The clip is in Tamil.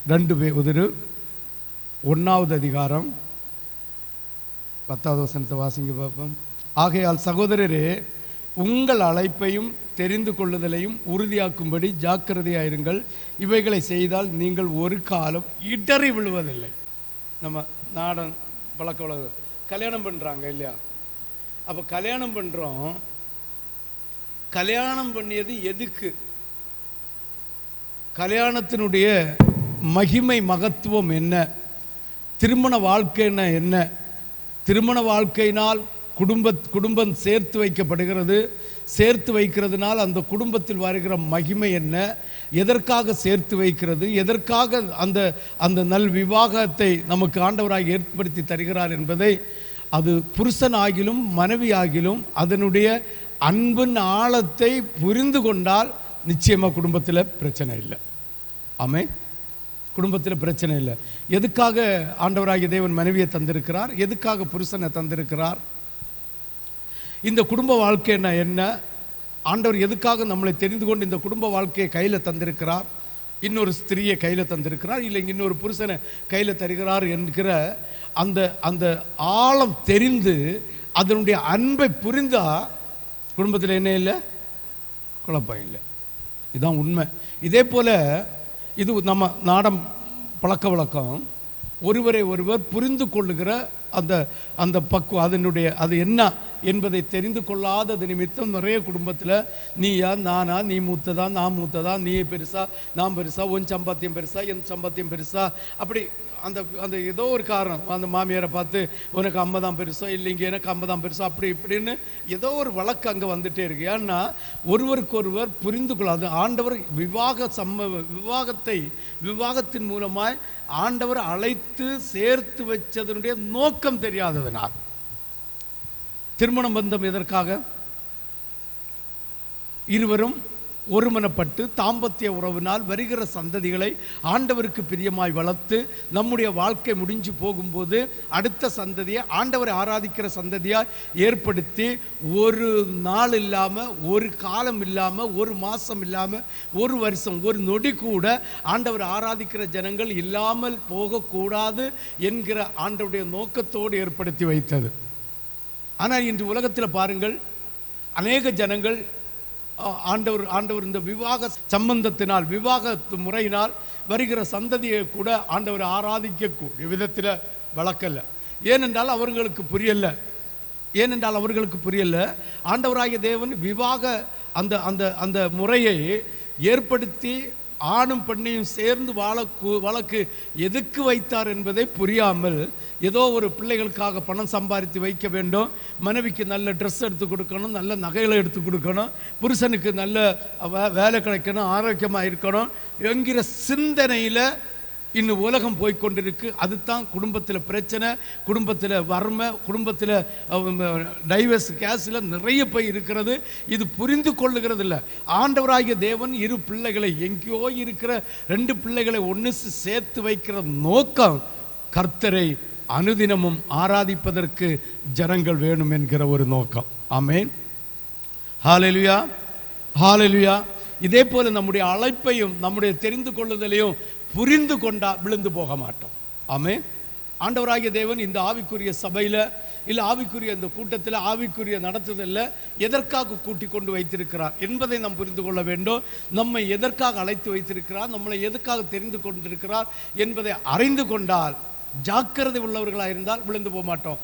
2 பேதுரு 1வது அதிகாரம் 10வது வசனத்தை வாசிங்க பார்ப்போம். ஆகையால் சகோதரரே, உங்கள் அழைப்பையும் தெரிந்து கொள்ளுதலையும் உறுதியாக்கும்படி ஜாக்கிரதையாயிருங்கள். இவைகளை செய்தால் நீங்கள் ஒரு காலம் இடறி விழுவதில்லை. நம்ம நாடன் பழக்க வழக்கம் கல்யாணம் பண்ணுறாங்க இல்லையா? அப்போ கல்யாணம் பண்ணுறோம். கல்யாணம் பண்ணியது எதுக்கு? கல்யாணத்தினுடைய மகிமை மகத்துவம் என்ன? திருமண வாழ்க்கைன்னா என்ன? திருமண வாழ்க்கையினால் குடும்பம் சேர்த்து வைக்கப்படுகிறது. சேர்த்து வைக்கிறதுனால் அந்த குடும்பத்தில் வருகிற மகிமை என்ன? எதற்காக சேர்த்து வைக்கிறது? எதற்காக அந்த அந்த நல் விவாகத்தை நமக்கு ஆண்டவராக ஏற்படுத்தி தருகிறார் என்பதை அது புருஷன் ஆகிலும் மனைவி ஆகிலும் அதனுடைய அன்பின் ஆழத்தை புரிந்து கொண்டால் நிச்சயமாக குடும்பத்தில் பிரச்சனை இல்லை. ஆமென். குடும்பத்தில் பிரச்சனை இல்லை. எதுக்காக ஆண்டவராகிய தேவன் மனைவியை தந்திருக்கிறார்? எதுக்காக புருஷனை தந்திருக்கிறார்? இந்த குடும்ப வாழ்க்கைன்னா என்ன? ஆண்டவர் எதுக்காக நம்மளை தெரிந்து கொண்டு இந்த குடும்ப வாழ்க்கையை கையில் தந்திருக்கிறார்? இன்னொரு ஸ்திரியை கையில் தந்திருக்கிறார், இல்லை இன்னொரு புருஷனை கையில் தருகிறார் என்கிற அந்த அந்த ஆழம் தெரிந்து அதனுடைய அன்பை புரிந்தா குடும்பத்தில் என்ன இல்லை? குழப்பம் இல்லை. இதுதான் உண்மை. இதே போல இது நம்ம நாடம் பழக்க வழக்கம். ஒருவரை ஒருவர் புரிந்து கொள்ளுகிற அந்த அந்த பக்குவம், அதனுடைய அது என்ன என்பதை தெரிந்து கொள்ளாதது நிமித்தம் நிறைய குடும்பத்தில் நீயா நானா, நீ மூத்ததா நான் மூத்ததா, நீ பெருசா நான் பெருசா, உன் சம்பாத்தியம் பெருசா என் சம்பாத்தியம் பெருசா, அப்படி அந்த அந்த ஏதோ ஒரு காரணம், அந்த மாமியாரை பார்த்து உனக்கு 50 தான் பெருசா, இல்லைங்க எனக்கு 50 தான் பெருசா, அப்படி இப்படின்னு ஏதோ ஒரு வழக்கு அங்கே வந்துட்டே இருக்கு. ஏன்னா ஒருவருக்கொருவர் புரிந்து கொள்ளாது. ஆண்டவர் விவாகத்தின் மூலமாய் ஆண்டவர் அழைத்து சேர்த்து வச்சதனுடைய நோக்கம் தெரியாததனால். திருமண பந்தம் எதற்காக? இருவரும் ஒருமனப்பட்டு தாம்பத்திய உறவினால் வருகிற சந்ததிகளை ஆண்டவருக்கு பிரியமாய் வளர்த்து நம்முடைய வாழ்க்கை முடிஞ்சு போகும்போது அடுத்த சந்ததியை ஆண்டவரை ஆராதிக்கிற சந்ததியாய் ஏற்படுத்தி ஒரு நாள் இல்லாமல், ஒரு காலம் இல்லாமல், ஒரு மாதம் இல்லாமல், ஒரு வருஷம், ஒரு நொடி கூட ஆண்டவரை ஆராதிக்கிற ஜனங்கள் இல்லாமல் போகக்கூடாது என்கிற ஆண்டவருடைய நோக்கத்தோடு ஏற்படுத்தி வைத்தது. ஆனால் இன்று உலகத்தில் பாருங்கள், அநேக ஜனங்கள் ஆண்டவர் இந்த விவாக சம்பந்தத்தினால், விவாக முறையினால் வருகிற சந்ததியை கூட ஆண்டவர் ஆராதிக்கக்கூடிய விதத்தில் வளர்க்கல. ஏனென்றால் அவர்களுக்கு புரியல. ஆண்டவராகிய தேவன் விவாக அந்த அந்த அந்த முறையை ஏற்படுத்தி ஆணும் பெண்ணையும் சேர்ந்து வழக்கு எதுக்கு வைத்தார் என்பதை புரியாமல், ஏதோ ஒரு பிள்ளைகளுக்காக பணம் சம்பாதித்து வைக்க வேண்டும், மனைவிக்கு நல்ல ட்ரெஸ் எடுத்து கொடுக்கணும், நல்ல நகைகளை எடுத்து கொடுக்கணும், புருஷனுக்கு நல்ல வேலை கிடைக்கணும், ஆரோக்கியமாக இருக்கணும் என்கிற சிந்தனையில் இன்னும் உலகம் போய்கொண்டிருக்கு. அதுதான் குடும்பத்தில் பிரச்சனை, குடும்பத்தில் வறுமை, குடும்பத்தில் டைவர்ஸ் கேஸில் நிறைய போய் இருக்கிறது. இது புரிந்து கொள்ளுகிறது இல்லை. ஆண்டவராகிய தேவன் இரு பிள்ளைகளை, எங்கேயோ இருக்கிற 2 பிள்ளைகளை ஒன்று சேர்த்து வைக்கிற நோக்கம் கர்த்தரை அனுதினமும் ஆராதிப்பதற்கு ஜனங்கள் வேணும் என்கிற ஒரு நோக்கம். ஆமென். ஹல்லேலூயா, ஹல்லேலூயா. இதே போல நம்முடைய அழைப்பையும் நம்முடைய தெரிந்து கொள்ளுதலையும் புரிந்து கொண்டா விழுந்து போக மாட்டோம். ஆமென். ஆண்டவராகிய தேவன் இந்த ஆவிக்குரிய சபையில், இல்லை ஆவிக்குரிய இந்த கூட்டத்தில், ஆவிக்குரிய நடத்துதல்ல எதற்காக கூட்டி கொண்டு வைத்திருக்கிறார் என்பதை நாம் புரிந்து கொள்ள வேண்டும். நம்மை எதற்காக அழைத்து வைத்திருக்கிறார், நம்மளை எதற்காக தெரிந்து கொண்டிருக்கிறார் என்பதை அறிந்து கொண்டால், ஜாக்கிரதை உள்ளவர்களாக இருந்தால் விழுந்து போக மாட்டோம்.